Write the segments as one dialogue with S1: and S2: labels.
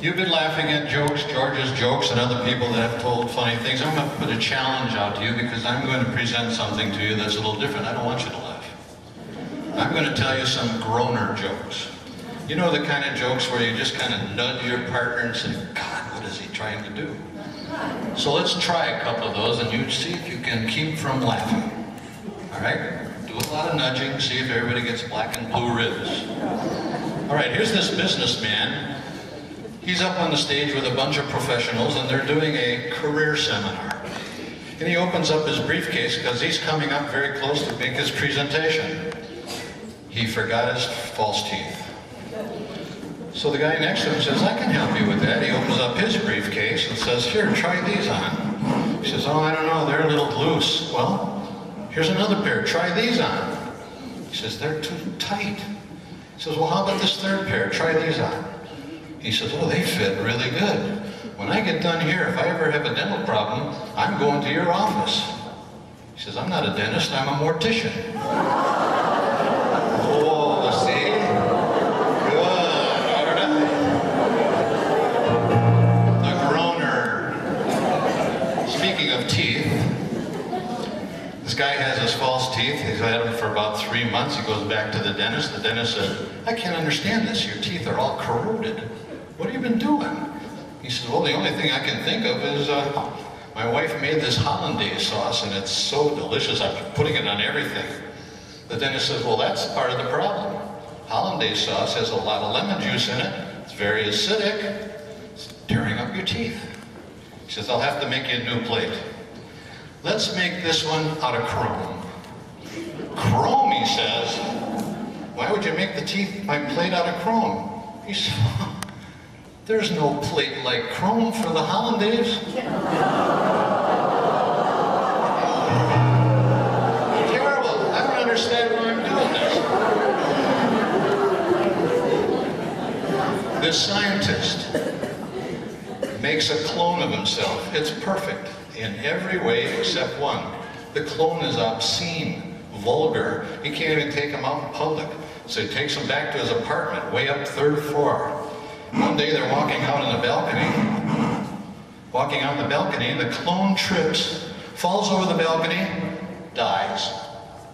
S1: You've been laughing at jokes, George's jokes, and other people that have told funny things. I'm going to put a challenge out to you because I'm going to present something to you that's a little different. I don't want you to laugh. I'm going to tell you some groaner jokes. You know the kind of jokes where you just kind of nudge your partner and say, God, what is he trying to do? So let's try a couple of those and you see if you can keep from laughing. All right? Do a lot of nudging, see if everybody gets black and blue ribs. All right, here's this businessman. He's up on the stage with a bunch of professionals and they're doing a career seminar. And he opens up his briefcase because he's coming up very close to make his presentation. He forgot his false teeth. So the guy next to him says, I can help you with that. He opens up his briefcase and says, here, try these on. He says, oh, I don't know, they're a little loose. Well, here's another pair, try these on. He says, they're too tight. He says, well, how about this third pair, try these on. He says, oh, they fit really good. When I get done here, if I ever have a dental problem, I'm going to your office. He says, I'm not a dentist, I'm a mortician. Oh, see? Good, all right. The groaner. Speaking of teeth, this guy has his false teeth. He's had them for about 3 months. He goes back to the dentist. The dentist says, I can't understand this. Your teeth are all corroded. What have you been doing? He says, well, the only thing I can think of is my wife made this hollandaise sauce and it's so delicious. I'm putting it on everything. The dentist says, well, that's part of the problem. Hollandaise sauce has a lot of lemon juice in it. It's very acidic. It's tearing up your teeth. He says, I'll have to make you a new plate. Let's make this one out of chrome. Chrome, he says. Why would you make my plate out of chrome? He says, there's no plate like chrome for the hollandaise. Terrible. I don't understand why I'm doing this. This scientist makes a clone of himself. It's perfect in every way except one. The clone is obscene, vulgar. He can't even take him out in public. So he takes him back to his apartment, way up 3rd floor. One day they're walking out on the balcony. The clone trips, falls over the balcony, dies.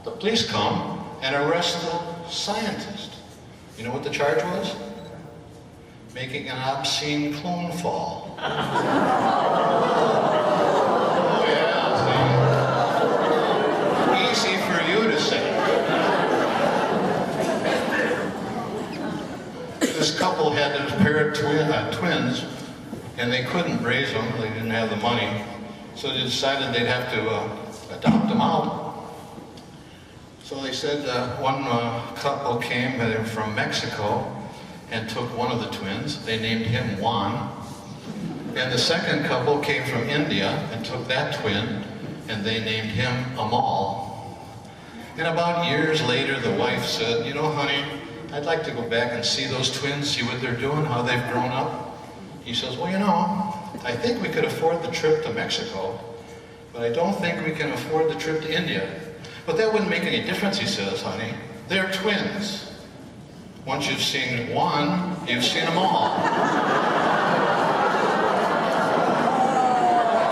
S1: The police come and arrest the scientist. You know what the charge was? Making an obscene clone fall. Oh yeah, see? Easy for you to say. This couple had a pair of twins, and they couldn't raise them. They didn't have the money, so they decided they'd have to adopt them out. So they said one couple came from Mexico and took one of the twins. They named him Juan. And the second couple came from India and took that twin, and they named him Amal. And about years later, the wife said, you know, honey, I'd like to go back and see those twins, see what they're doing, how they've grown up. He says, well, you know, I think we could afford the trip to Mexico, but I don't think we can afford the trip to India. But that wouldn't make any difference, he says, honey. They're twins. Once you've seen one, you've seen them all.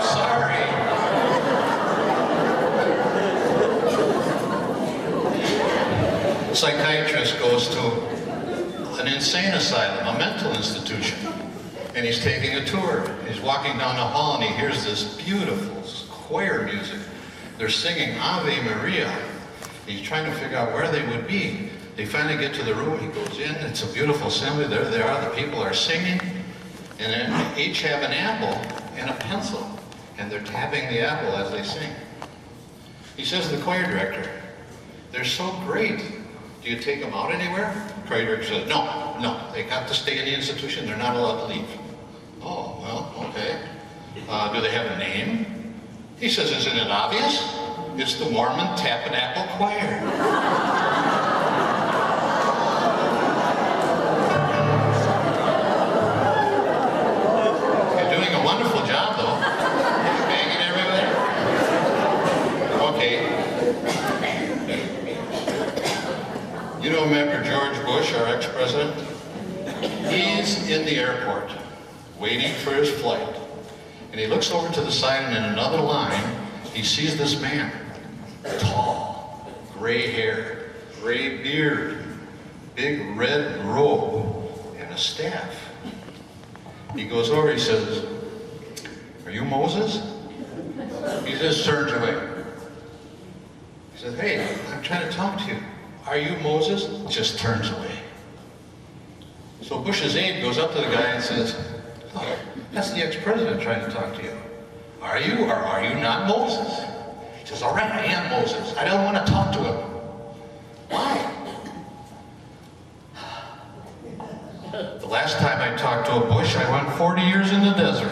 S1: Sorry. Psychiatrist goes to an insane asylum, a mental institution, and he's taking a tour. He's walking down the hall and he hears this beautiful choir music. They're singing Ave Maria. He's trying to figure out where they would be. They finally get to the room, he goes in, it's a beautiful assembly, there they are, the people are singing, and they each have an apple and a pencil, and they're tapping the apple as they sing. He says to the choir director, they're so great. Do you take them out anywhere? The choir director says, no, they got to stay in the institution, they're not allowed to leave. Oh, well, okay. Do they have a name? He says, isn't it obvious? It's the Mormon Tabernacle Choir. You're doing a wonderful job, though. Banging everybody. Okay. You know, remember George Bush, our ex-president? He's in the airport. waiting for his flight. And he looks over to the side, and in another line, he sees this man, tall, gray hair, gray beard, big red robe, and a staff. He goes over, he says, "Are you Moses?" He just turns away. He says, "Hey, I'm trying to talk to you. Are you Moses?" Just turns away. So Bush's aide goes up to the guy and says, "Look, that's the ex-president trying to talk to you. Are you or are you not Moses?" He says, "All right, I am Moses. I don't want to talk to him." "Why?" "The last time I talked to a bush, I went 40 years in the desert."